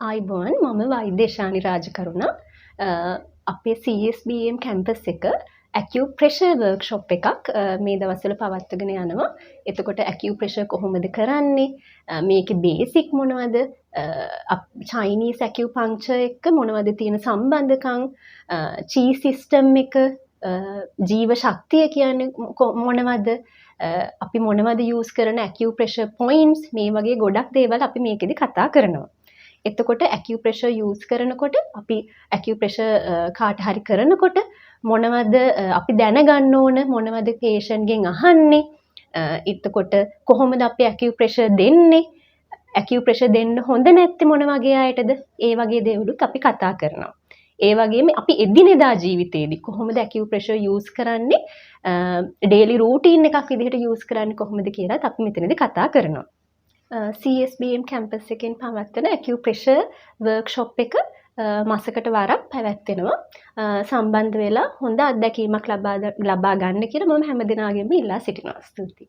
ආයිබෝන් මම වෛද්‍ය ශානි රාජකරුණ අපේ CSBM කැම්පස් එක ඇකියුප්‍රෙෂර් වර්ක්ෂොප් එකක් මේ දවස්වල පවත්වගෙන යනවා. එතකොට ඇකියුප්‍රෙෂර් කොහොමද කරන්නේ? මේකේ බේසික් මොනවද? චයිනීස් ඇකියුපංක්චර් එක්ක මොනවද තියෙන සම්බන්ධකම්? චී සිස්ටම් එක ජීව ශක්තිය කියන්නේ මොනවද? අපි මොනවද යූස් කරන ඇකියුප්‍රෙෂර් පොයින්ට්ස් මේ වගේ ගොඩක් දේවල් අපි මේකෙදි කතා කරනවා. එතකොට ඇකියුප්‍රෙෂර් යූස් කරනකොට අපි ඇකියුප්‍රෙෂර් කාට හරි කරනකොට මොනවද අපි දැනගන්න ඕන මොනවද පේෂන්ට්ගෙන් අහන්නේ එතකොට කොහොමද අපි ඇකියුප්‍රෙෂර් දෙන්නේ ඇකියුප්‍රෙෂර් දෙන්න හොඳ නැත්තේ මොන වගේ අයටද ඒ වගේ දේවලුත් අපි කතා කරනවා. ඒ වගේම අපි එදිනෙදා ජීවිතේදී කොහොමද ඇකියුප්‍රෙෂර් යූස් කරන්නේ ඩේලි රූටීන් එකක් විදිහට යූස් කරන්නේ කොහොමද කියලාත් අපි මෙතනදී කතා කරනවා. CSBM කැම්පස් එකෙන් පවත්වන ඇකියුප්‍රෙෂර් වර්ක්ෂොප් එක මාසකට වරක් පැවැත්වෙනවා. සම්බන්ධ වෙලා හොඳ අත්දැකීමක් ලබා ගන්න කියලා මම හැමදෙනාගෙන්ම ඉල්ලා සිටිනවා. ස්තුතියි.